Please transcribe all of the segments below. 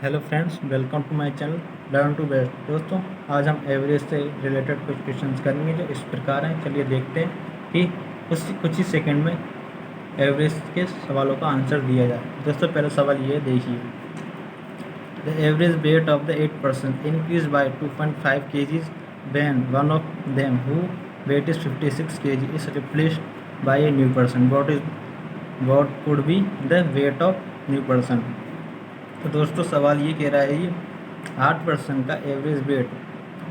Hello friends, welcome to my channel Learn to Best. दोस्तों, आज हम एवरेज से रिलेटेड कुछ क्वेश्चंस करेंगे जो इस प्रकार हैं। चलिए देखते हैं कि कुछ ही सेकंड में एवरेज के सवालों का आंसर दिया जाए। दोस्तों, पहला सवाल ये देखिए, the average weight of the 8% increase by 2.5 kg when one of them who weight is 56 kg is replaced by a new person. What could be the weight of new person? तो दोस्तों, सवाल ये कह रहा है ये 8% का एवरेज वेट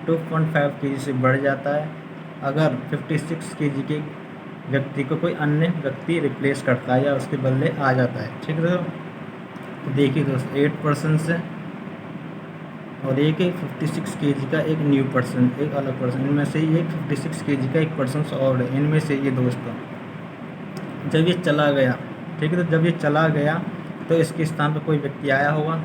2.5 kg से बढ़ जाता है अगर 56 kg के व्यक्ति को कोई अन्य व्यक्ति रिप्लेस करता है या उसके बदले आ जाता है। ठीक है, तो देखिए दोस्तों, 8% से और एक 56 kg का एक न्यू पर्सन, एक अलग पर्सन, इनमें से ये 56 kg का एक पर्सन और है। इनमें से ये दोस्तों जब ये चला गया, ठीक है, तो जब ये चला गया तो इसके स्थान पर कोई व्यक्ति आया होगा।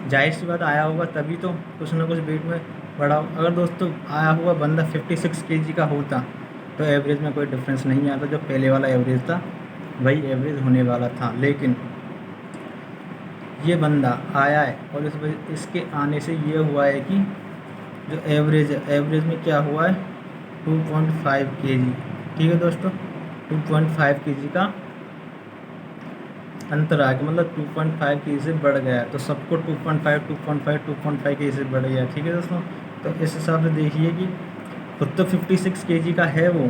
जाहिर सी बात आया होगा, तभी तो कुछ ना कुछ वेट में बढ़ा। अगर दोस्तों आया हुआ बंदा 56 kg का होता तो एवरेज में कोई डिफरेंस नहीं आता। जो पहले वाला एवरेज था वही एवरेज होने वाला था, लेकिन ये बंदा आया है और इस वजह इसके आने से ये हुआ है कि जो एवरेज है, एवरेज में क्या हुआ है 2.5 kg। ठीक है दोस्तों, 2.5 kg का अंतर आ गया, मतलब 2.5 kg से बढ़ गया, तो सबको 2.5 kg से बढ़ गया। ठीक है दोस्तों, तो इस हिसाब से देखिए कि खुद तो 56 kg का है वो,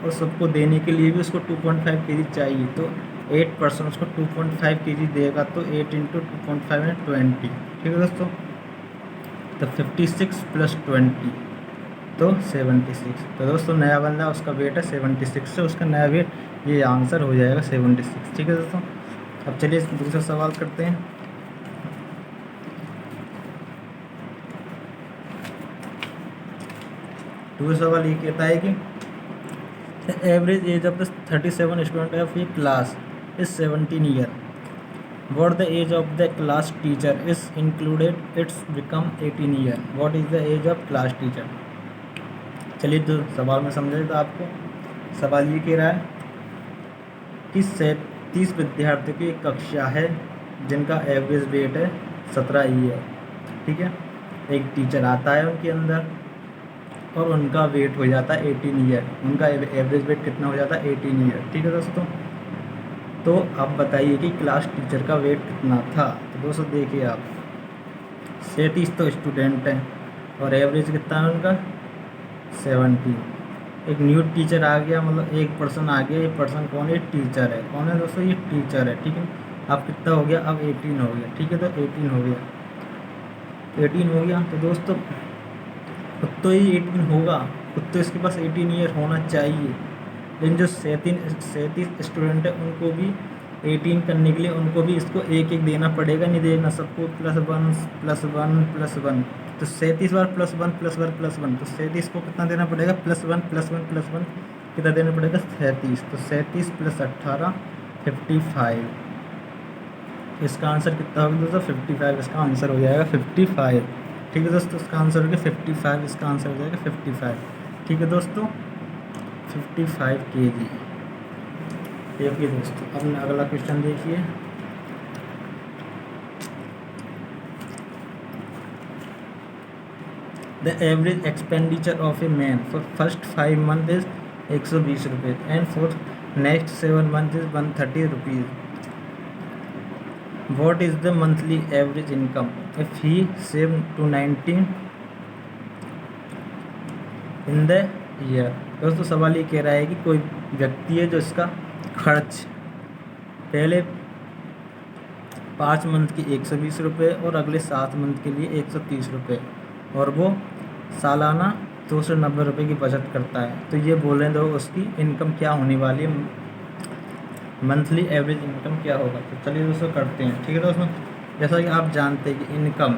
और सबको देने के लिए भी उसको 2.5 kg चाहिए। तो 8% उसको 2.5 kg देगा, तो 8 × 2.5 है 20। ठीक है दोस्तों, तो 56 + 20 तो 76। तो दोस्तों नया बंदा उसका वेट है 76, से उसका नया वेट ये आंसर हो जाएगा 76। ठीक है दोस्तों, अब चलिए दूसरा सवाल करते हैं। दूसरा सवाल ये कहता है कि the average age of the 37 student of a class is 17 year. What the age of the class teacher is included it's become 18 year. What is the age of class teacher? चलिए तो सवाल में समझे तो आपको सवाल ये कह रहा है कि 37 विद्यार्थियों की एक कक्षा है जिनका एवरेज वेट है 17 ईयर। ठीक है, एक टीचर आता है उनके अंदर और उनका वेट हो जाता है 18 ईयर। उनका एवरेज वेट कितना हो जाता है 18 ईयर। ठीक है दोस्तों, तो आप बताइए कि क्लास टीचर का वेट कितना था। तो दोस्तों देखिए आप, 37 तो स्टूडेंट हैं और एवरेज कितना है उनका 70। एक न्यू टीचर आ गया, मतलब एक पर्सन आ गया। ये पर्सन कौन है? टीचर है। कौन है दोस्तों? ये टीचर है। ठीक है, अब कितना हो गया? अब 18 हो गया। ठीक है, तो 18 हो गया, 18 हो गया। तो दोस्तों खुद तो ये 18 होगा, खुद तो इसके पास 18 ईयर होना चाहिए, लेकिन जो 37 स्टूडेंट है उनको भी 18 करने के लिए उनको भी इसको एक एक देना पड़ेगा। नहीं देना सबको +1 +1 +1, तो 37 बार +1 +1 +1, तो 37 को कितना देना पड़ेगा? +1 +1 +1 कितना देना पड़ेगा? 37। तो 37 + 18 55। इसका आंसर कितना होगा दोस्तों? 55। इसका आंसर हो जाएगा 55। ठीक है दोस्तों, इसका आंसर हो गया 55। इसका आंसर हो जाएगा 55। ठीक है दोस्तों, 55 kg। देखिए दोस्तों, अब अगला क्वेश्चन देखिए। The average expenditure of a man for first 5 month is 120 रुपये and for next 7 month is 130 rupees. What is the monthly average income if he save 290 in the year. दोस्तों सवाल ये कह रहा है कि कोई व्यक्ति है जो इसका खर्च पहले 5 मंथ की 120 रुपये और अगले 7 मंथ के लिए 130 रुपये, और वो सालाना 290 रुपये की बचत करता है। तो ये बोलें तो उसकी इनकम क्या होने वाली है, मंथली एवरेज इनकम क्या होगा। तो चलिए दोस्तों करते हैं। ठीक है दोस्तों, जैसा कि आप जानते हैं कि इनकम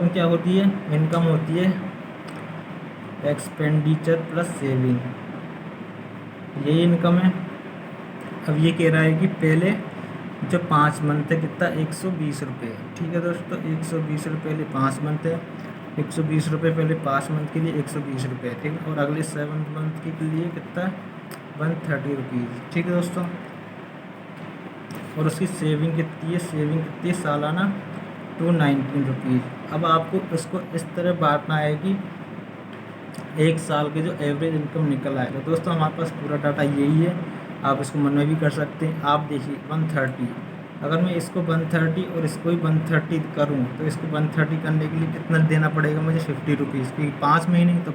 क्या होती है? इनकम होती है एक्सपेंडिचर प्लस सेविंग, यही इनकम है। अब ये कह रहा है कि पहले जो 5 मंथ है कितना? 120 रुपये। ठीक है दोस्तों, 120 रुपये पहले 5 मंथ है, 120 रुपये पहले 5 मंथ के लिए 120 रुपये। ठीक है, और अगले 7 मंथ के लिए कितना? 130 रुपीज़। ठीक है दोस्तों, और उसकी सेविंग कितनी है, सेविंग कितनी है सालाना 219 रुपीज़। अब आपको इसको इस तरह बांटना है कि एक साल की जो एवरेज इनकम निकल आएगा। दोस्तों हमारे पास पूरा डाटा यही है, आप इसको मन में भी कर सकते हैं। आप देखिए 130, अगर मैं इसको 130 और इसको भी 130 करूँ तो इसको 130 करने के लिए कितना देना पड़ेगा मुझे, 50 रुपीज़, क्योंकि 5 महीने तो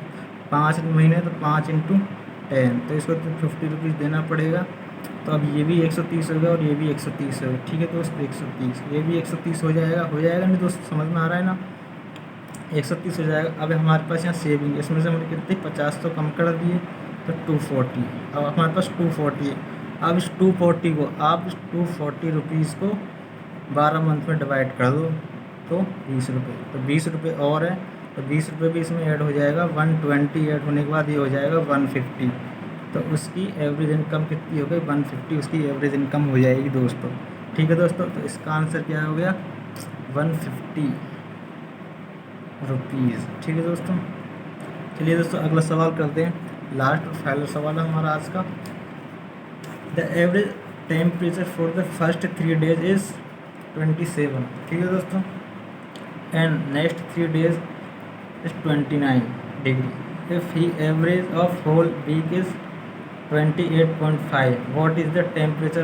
5 महीने तो 5 × 10, तो इसको तो 50 रुपीज़ देना पड़ेगा। तो अब ये भी 130 हो गया और ये भी 130 हो गया। ठीक है दोस्तों 130, ये भी 130 हो जाएगा नहीं दोस्तों, समझ में आ रहा है ना, 130 हो जाएगा। अब हमारे पास यहाँ सेविंग, इसमें से हमने कितनी 50 तो कम कर दिए तो 240, अब हमारे पास 240 है। अब इस 240 को आप इस 240 रुपीज़ को 12 मंथ में डिवाइड कर दो तो 20 रुपये, तो 20 रुपये और है, तो 20 रुपये भी इसमें ऐड हो जाएगा। 120 ऐड होने के बाद ये हो जाएगा 150, तो उसकी एवरेज इनकम कितनी हो गई, 150 उसकी एवरेज इनकम हो जाएगी दोस्तों। ठीक है दोस्तों, तो इसका आंसर क्या हो गया, 150 रुपीज़। ठीक है दोस्तों, चलिए दोस्तों अगला सवाल करते हैं, लास्ट और फाइनल सवाल है हमारा आज का। The average temperature for the first 3 days is 27। ठीक है दोस्तों, and next 3 days is 29 degree. If he average of whole week is 28.5, what is the temperature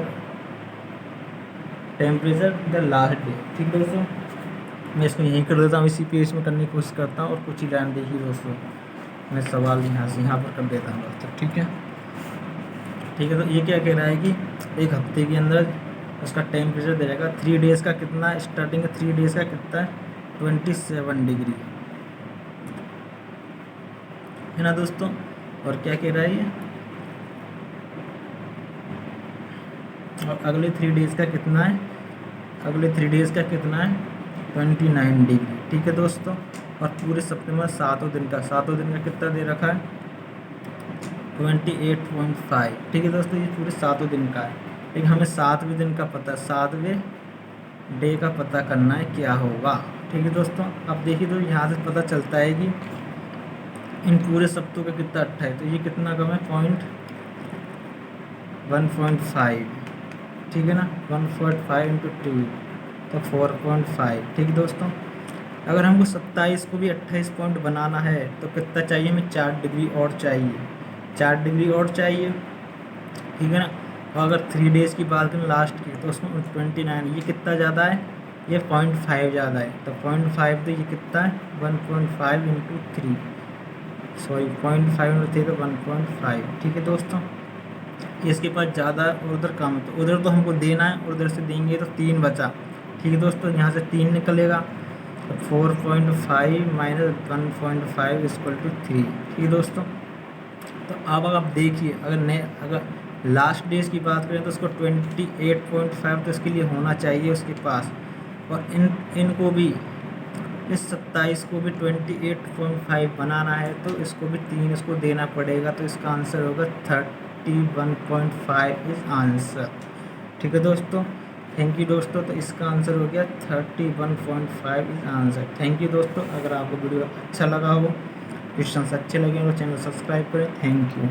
the last day. ठीक है दोस्तों, मैं इसको यहीं कर देता हूँ, इसी पेज में करने की कोशिश करता हूँ और कुछ ही लाइन देखिए दोस्तों, मैं सवाल यहाँ से यहाँ पर कर देता हूँ दोस्तों। ठीक है, तो ये क्या कह रहा है कि एक हफ्ते के अंदर उसका टेम्परेचर दे रहेगा 3 डेज़ का कितना है, स्टार्टिंग का 3 डेज़ का कितना है, 27 डिग्री है ना दोस्तों। और क्या कह रहा है ये, और अगले 3 डेज़ का कितना है, अगले 3 डेज़ का कितना है, 29 डिग्री। ठीक है दोस्तों, और पूरे सितंबर 7 दिन का कितना दे रखा है, 28.5। ठीक है दोस्तों, ये पूरे 7 दिन का है, लेकिन हमें 7वें दिन का पता, 7वें डे का पता करना है क्या होगा। ठीक है दोस्तों, अब देखिए तो यहाँ से पता चलता है कि इन पूरे सप्ताह का कितना 28, तो ये कितना कम है, 1.5। ठीक है ना, 1.5 × 2 तो 4.5। ठीक है दोस्तों, अगर हमको 27 को भी 28 पॉइंट बनाना है तो कितना चाहिए, हमें 4 डिग्री और चाहिए, 4 डिग्री और चाहिए। ठीक है ना, और अगर 3 डेज़ की बात करें लास्ट की तो उसमें 29, ये कितना ज़्यादा है, ये 0.5 ज़्यादा है, तो 0.5 तो ये कितना है, 1.5 × 3, सॉरी 0.5 × 3 तो 1.5। ठीक है दोस्तों, इसके पास ज़्यादा और उधर कम, तो उधर तो हमको देना है और उधर से देंगे तो 3 बचा। ठीक है दोस्तों, यहाँ से 3 निकलेगा, तो 4.5 - 1.5 = 3। ठीक है दोस्तों, तो अब अगर आप देखिए, अगर लास्ट डेज की बात करें तो उसको 28.5 तो इसके लिए होना चाहिए उसके पास, और इनको भी इस 27 को भी 28.5 बनाना है तो इसको भी 3 इसको देना पड़ेगा, तो इसका आंसर होगा 31.5 इज आंसर। ठीक है दोस्तों, थैंक यू दोस्तों, तो इसका आंसर हो गया 31.5 इज आंसर। थैंक यू दोस्तों, अगर आपको वीडियो अच्छा लगा हो, क्वेश्चन अच्छे लगे हो तो चैनल सब्सक्राइब करें। Thank you.